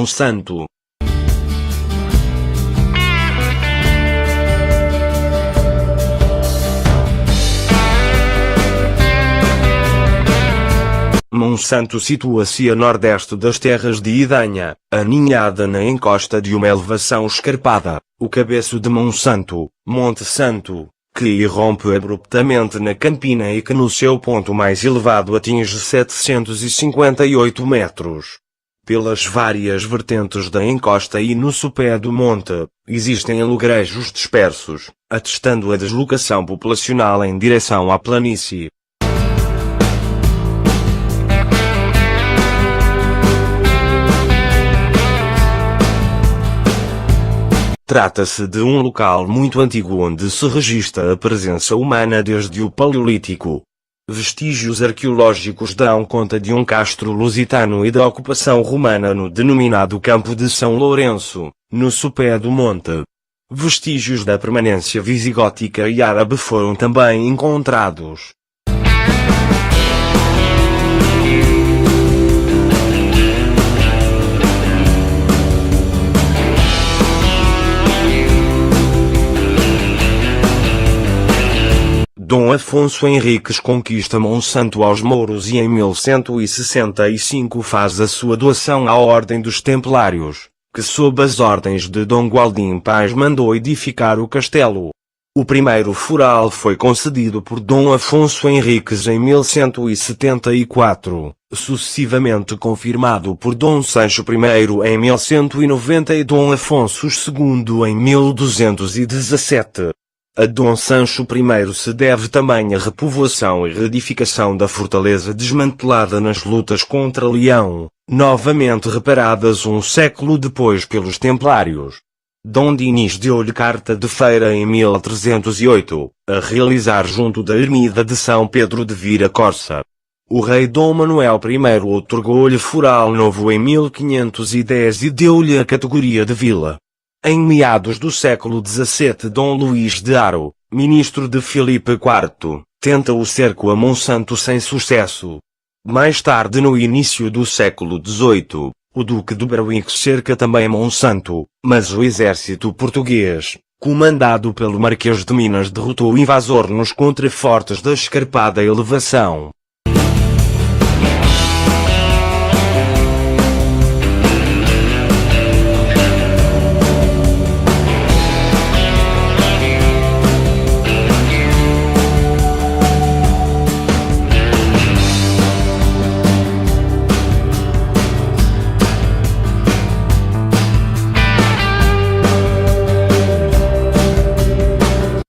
Monsanto. Monsanto situa-se a nordeste das terras de Idanha, aninhada na encosta de uma elevação escarpada, o Cabeço de Monsanto, Monte Santo, que irrompe abruptamente na campina e que no seu ponto mais elevado atinge 758 metros. Pelas várias vertentes da encosta e no sopé do monte, existem alugrejos dispersos, atestando a deslocação populacional em direção à planície. Trata-se de um local muito antigo onde se registra a presença humana desde o Paleolítico. Vestígios arqueológicos dão conta de um castro lusitano e da ocupação romana no denominado Campo de São Lourenço, no sopé do monte. Vestígios da permanência visigótica e árabe foram também encontrados. Dom Afonso Henriques conquista Monsanto aos mouros e em 1165 faz a sua doação à Ordem dos Templários, que sob as ordens de Dom Gualdim Paz mandou edificar o castelo. O primeiro fural foi concedido por Dom Afonso Henriques em 1174, sucessivamente confirmado por Dom Sancho I em 1190 e Dom Afonso II em 1217. A Dom Sancho I se deve também a repovoação e reedificação da fortaleza desmantelada nas lutas contra Leão, novamente reparadas um século depois pelos Templários. Dom Dinis deu-lhe carta de feira em 1308, a realizar junto da ermida de São Pedro de Viracorça. O rei Dom Manuel I outorgou-lhe foral novo em 1510 e deu-lhe a categoria de vila. Em meados do século XVII, Dom Luís de Haro, ministro de Filipe IV, tenta o cerco a Monsanto sem sucesso. Mais tarde, no início do século XVIII, o Duque de Berwick cerca também Monsanto, mas o exército português, comandado pelo Marquês de Minas, derrotou o invasor nos contrafortes da escarpada elevação.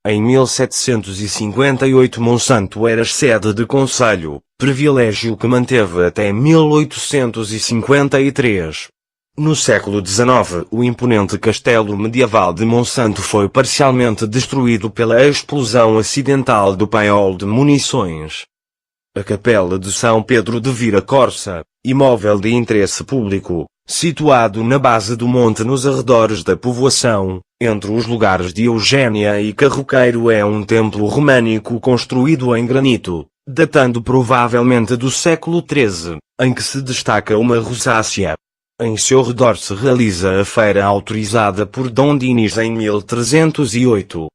Em 1758 Monsanto era sede de concelho, privilégio que manteve até 1853. No século XIX, o imponente castelo medieval de Monsanto foi parcialmente destruído pela explosão acidental do paiol de munições. A Capela de São Pedro de Viracorça, imóvel de interesse público, situado na base do monte nos arredores da povoação, entre os lugares de Eugénia e Carroqueiro, é um templo românico construído em granito, datando provavelmente do século XIII, em que se destaca uma rosácea. Em seu redor se realiza a feira autorizada por Dom Dinis em 1308.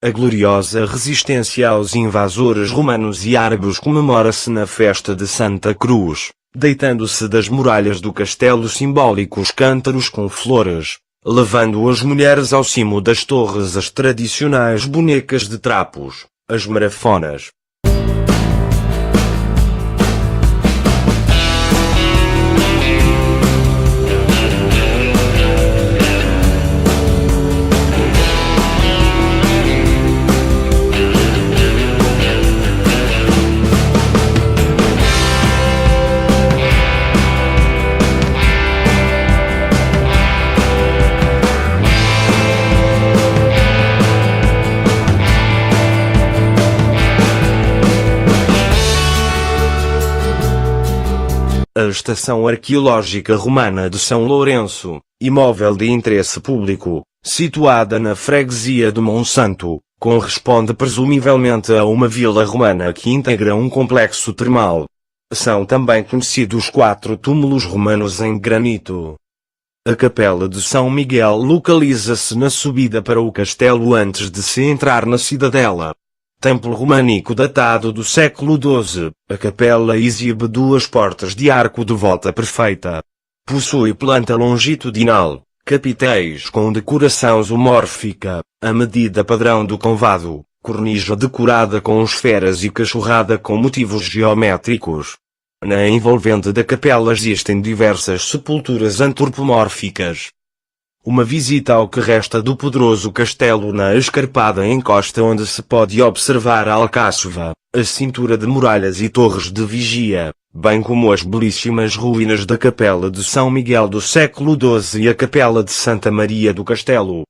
A gloriosa resistência aos invasores romanos e árabes comemora-se na festa de Santa Cruz, deitando-se das muralhas do castelo simbólicos cântaros com flores, levando as mulheres ao cimo das torres as tradicionais bonecas de trapos, as marafonas. A Estação Arqueológica Romana de São Lourenço, imóvel de interesse público, situada na freguesia de Monsanto, corresponde presumivelmente a uma vila romana que integra um complexo termal. São também conhecidos 4 túmulos romanos em granito. A Capela de São Miguel localiza-se na subida para o castelo antes de se entrar na cidadela. Templo românico datado do século XII, a capela exibe duas portas de arco de volta perfeita. Possui planta longitudinal, capitéis com decoração zoomórfica, a medida padrão do convado, cornija decorada com esferas e cachorrada com motivos geométricos. Na envolvente da capela existem diversas sepulturas antropomórficas. Uma visita ao que resta do poderoso castelo na escarpada encosta onde se pode observar a alcáçova, a cintura de muralhas e torres de vigia, bem como as belíssimas ruínas da Capela de São Miguel do século XII e a Capela de Santa Maria do Castelo.